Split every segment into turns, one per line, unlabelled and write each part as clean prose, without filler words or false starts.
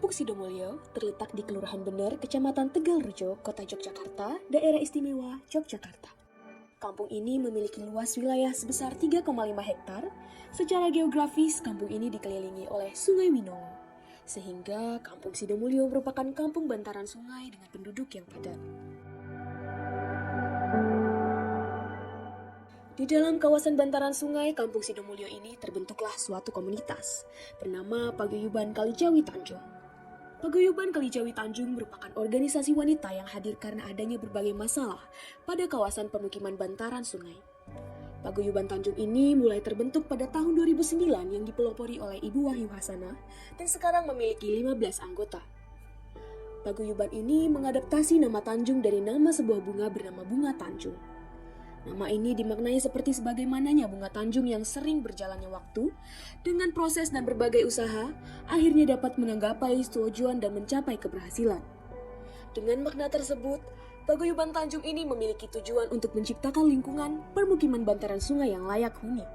Kampung Sidomulyo terletak di Kelurahan Bener, Kecamatan Tegalrejo, Kota Yogyakarta, Daerah Istimewa Yogyakarta. Kampung ini memiliki luas wilayah sebesar 3,5 hektar. Secara geografis, kampung ini dikelilingi oleh Sungai Winongo, sehingga Kampung Sidomulyo merupakan kampung bantaran sungai dengan penduduk yang padat. Di dalam kawasan bantaran sungai Kampung Sidomulyo ini terbentuklah suatu komunitas bernama Paguyuban Kalijawi Tanjung. Paguyuban Kalijawi Tanjung merupakan organisasi wanita yang hadir karena adanya berbagai masalah pada kawasan pemukiman bantaran sungai. Paguyuban Tanjung ini mulai terbentuk pada tahun 2009 yang dipelopori oleh Ibu Wahyu Hasanah dan sekarang memiliki 15 anggota. Paguyuban ini mengadaptasi nama Tanjung dari nama sebuah bunga bernama bunga Tanjung. Nama ini dimaknai seperti sebagaimananya bunga Tanjung yang sering berjalannya waktu, dengan proses dan berbagai usaha, akhirnya dapat menggapai tujuan dan mencapai keberhasilan. Dengan makna tersebut, Paguyuban Tanjung ini memiliki tujuan untuk menciptakan lingkungan permukiman bantaran sungai yang layak huni.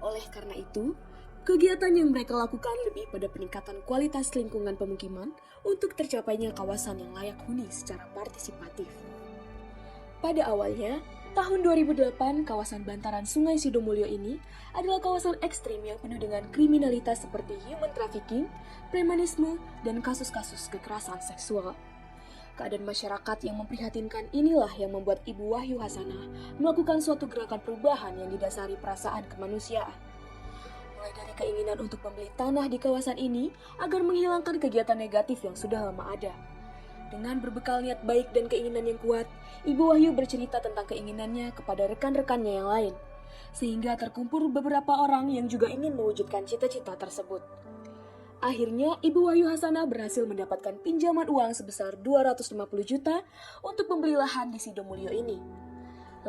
Oleh karena itu, kegiatan yang mereka lakukan lebih pada peningkatan kualitas lingkungan pemukiman untuk tercapainya kawasan yang layak huni secara partisipatif. Pada awalnya, tahun 2008, kawasan bantaran Sungai Sidomulyo ini adalah kawasan ekstrim yang penuh dengan kriminalitas seperti human trafficking, premanisme, dan kasus-kasus kekerasan seksual. Keadaan masyarakat yang memprihatinkan inilah yang membuat Ibu Wahyu Hasanah melakukan suatu gerakan perubahan yang didasari perasaan kemanusiaan. Mulai dari keinginan untuk membeli tanah di kawasan ini agar menghilangkan kegiatan negatif yang sudah lama ada. Dengan berbekal niat baik dan keinginan yang kuat, Ibu Wahyu bercerita tentang keinginannya kepada rekan-rekannya yang lain, sehingga terkumpul beberapa orang yang juga ingin mewujudkan cita-cita tersebut. Akhirnya, Ibu Wahyu Hasanah berhasil mendapatkan pinjaman uang sebesar 250 juta untuk membeli lahan di Sidomulyo ini.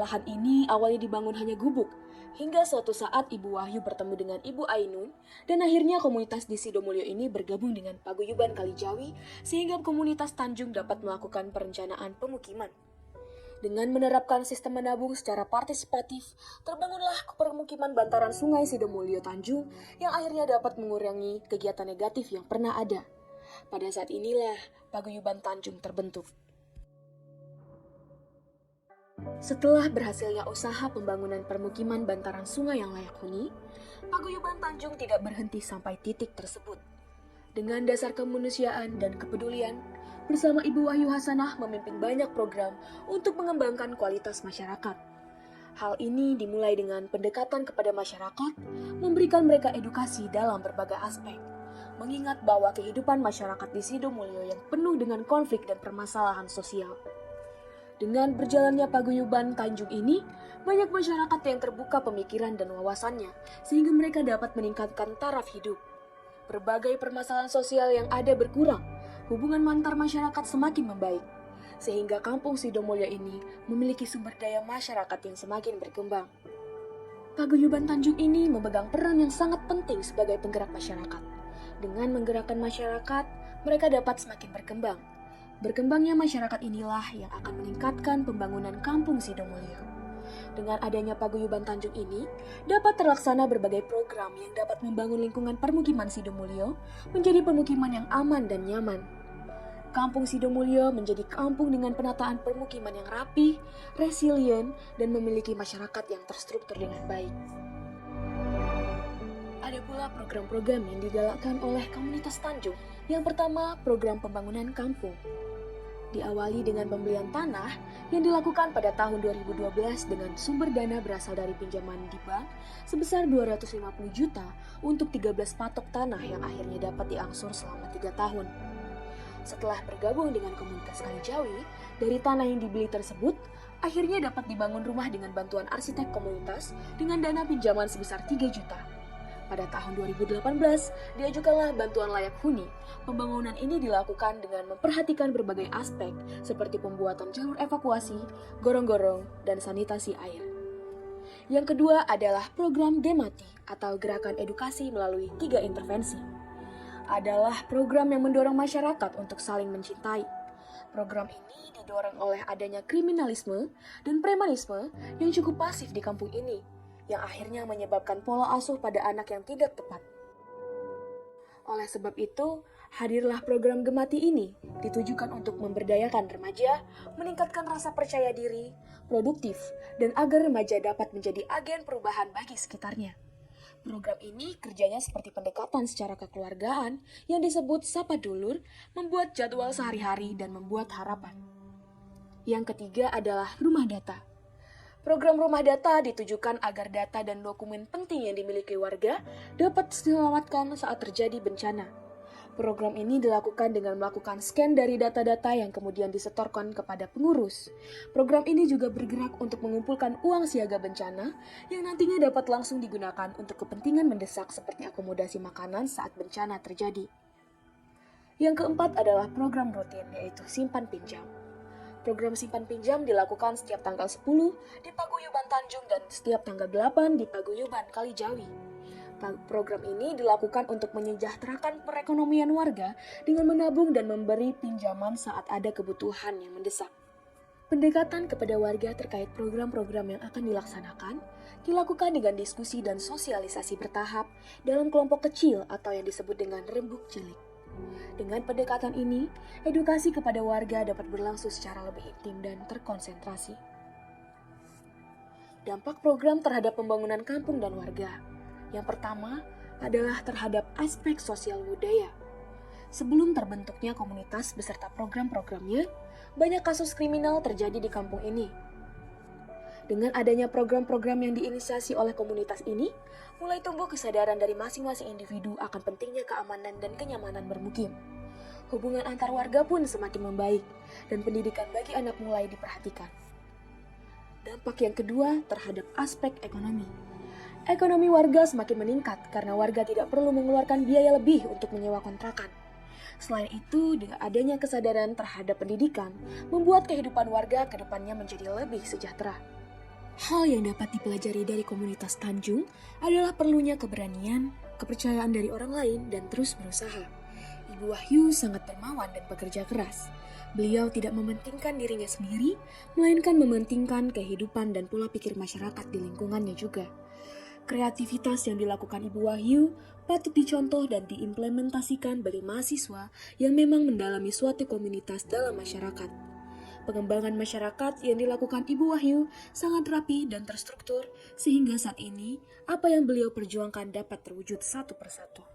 Lahan ini awalnya dibangun hanya gubuk, hingga suatu saat Ibu Wahyu bertemu dengan Ibu Ainun, dan akhirnya komunitas di Sidomulyo ini bergabung dengan Paguyuban Kalijawi, sehingga komunitas Tanjung dapat melakukan perencanaan pemukiman. Dengan menerapkan sistem menabung secara partisipatif, terbangunlah permukiman bantaran sungai Sidomulyo Tanjung yang akhirnya dapat mengurangi kegiatan negatif yang pernah ada. Pada saat inilah Paguyuban Tanjung terbentuk. Setelah berhasilnya usaha pembangunan permukiman bantaran sungai yang layak huni, Paguyuban Tanjung tidak berhenti sampai titik tersebut. Dengan dasar kemanusiaan dan kepedulian, bersama Ibu Wahyu Hasanah memimpin banyak program untuk mengembangkan kualitas masyarakat. Hal ini dimulai dengan pendekatan kepada masyarakat, memberikan mereka edukasi dalam berbagai aspek, mengingat bahwa kehidupan masyarakat di Sidomulyo yang penuh dengan konflik dan permasalahan sosial. Dengan berjalannya Paguyuban Tanjung ini, banyak masyarakat yang terbuka pemikiran dan wawasannya, sehingga mereka dapat meningkatkan taraf hidup. Berbagai permasalahan sosial yang ada berkurang, hubungan antar masyarakat semakin membaik, sehingga Kampung Sidomulyo ini memiliki sumber daya masyarakat yang semakin berkembang. Paguyuban Tanjung ini memegang peran yang sangat penting sebagai penggerak masyarakat. Dengan menggerakkan masyarakat, mereka dapat semakin berkembang. Berkembangnya masyarakat inilah yang akan meningkatkan pembangunan Kampung Sidomulyo. Dengan adanya Paguyuban Tanjung ini, dapat terlaksana berbagai program yang dapat membangun lingkungan permukiman Sidomulyo menjadi pemukiman yang aman dan nyaman. Kampung Sidomulyo menjadi kampung dengan penataan permukiman yang rapi, resilient, dan memiliki masyarakat yang terstruktur dengan baik. Ada pula program-program yang digalakkan oleh komunitas Tanjung. Yang pertama, program pembangunan kampung. Diawali dengan pembelian tanah yang dilakukan pada tahun 2012 dengan sumber dana berasal dari pinjaman di bank sebesar 250 juta untuk 13 patok tanah yang akhirnya dapat diangsur selama 3 tahun. Setelah bergabung dengan komunitas Kalijawi, dari tanah yang dibeli tersebut, akhirnya dapat dibangun rumah dengan bantuan arsitek komunitas dengan dana pinjaman sebesar 3 juta. Pada tahun 2018, diajukanlah bantuan layak huni. Pembangunan ini dilakukan dengan memperhatikan berbagai aspek, seperti pembuatan jalur evakuasi, gorong-gorong, dan sanitasi air. Yang kedua adalah program Gemati, atau Gerakan Edukasi melalui 3 intervensi. Adalah program yang mendorong masyarakat untuk saling mencintai. Program ini didorong oleh adanya kriminalisme dan premanisme yang cukup pasif di kampung ini, yang akhirnya menyebabkan pola asuh pada anak yang tidak tepat. Oleh sebab itu, Hadirlah program Gemati ini ditujukan untuk memberdayakan remaja, meningkatkan rasa percaya diri, produktif, dan agar remaja dapat menjadi agen perubahan bagi sekitarnya. Program ini kerjanya seperti pendekatan secara kekeluargaan yang disebut Sapa Dulur, membuat jadwal sehari-hari dan membuat harapan. Yang ketiga adalah Rumah Data. Program Rumah Data ditujukan agar data dan dokumen penting yang dimiliki warga dapat diselamatkan saat terjadi bencana. Program ini dilakukan dengan melakukan scan dari data-data yang kemudian disetorkan kepada pengurus. Program ini juga bergerak untuk mengumpulkan uang siaga bencana yang nantinya dapat langsung digunakan untuk kepentingan mendesak seperti akomodasi makanan saat bencana terjadi. Yang keempat adalah program rutin, yaitu Simpan Pinjam. Program Simpan Pinjam dilakukan setiap tanggal 10 di Paguyuban Tanjung dan setiap tanggal 8 di Paguyuban Kalijawi. Program ini dilakukan untuk menyejahterakan perekonomian warga dengan menabung dan memberi pinjaman saat ada kebutuhan yang mendesak. Pendekatan kepada warga terkait program-program yang akan dilaksanakan dilakukan dengan diskusi dan sosialisasi bertahap dalam kelompok kecil atau yang disebut dengan rembuk cilik. Dengan pendekatan ini, edukasi kepada warga dapat berlangsung secara lebih intim dan terkonsentrasi. Dampak program terhadap pembangunan kampung dan warga. Yang pertama adalah terhadap aspek sosial budaya. Sebelum terbentuknya komunitas beserta program-programnya, banyak kasus kriminal terjadi di kampung ini. Dengan adanya program-program yang diinisiasi oleh komunitas ini, mulai tumbuh kesadaran dari masing-masing individu akan pentingnya keamanan dan kenyamanan bermukim. Hubungan antar warga pun semakin membaik, dan pendidikan bagi anak mulai diperhatikan. Dampak yang kedua terhadap aspek ekonomi. Ekonomi warga semakin meningkat karena warga tidak perlu mengeluarkan biaya lebih untuk menyewa kontrakan. Selain itu, dengan adanya kesadaran terhadap pendidikan, membuat kehidupan warga ke depannya menjadi lebih sejahtera. Hal yang dapat dipelajari dari komunitas Tanjung adalah perlunya keberanian, kepercayaan dari orang lain, dan terus berusaha. Ibu Wahyu sangat dermawan dan bekerja keras. Beliau tidak mementingkan dirinya sendiri, melainkan mementingkan kehidupan dan pola pikir masyarakat di lingkungannya juga. Kreativitas yang dilakukan Ibu Wahyu patut dicontoh dan diimplementasikan bagi mahasiswa yang memang mendalami suatu komunitas dalam masyarakat. Pengembangan masyarakat yang dilakukan Ibu Wahyu sangat rapi dan terstruktur, sehingga saat ini apa yang beliau perjuangkan dapat terwujud satu persatu.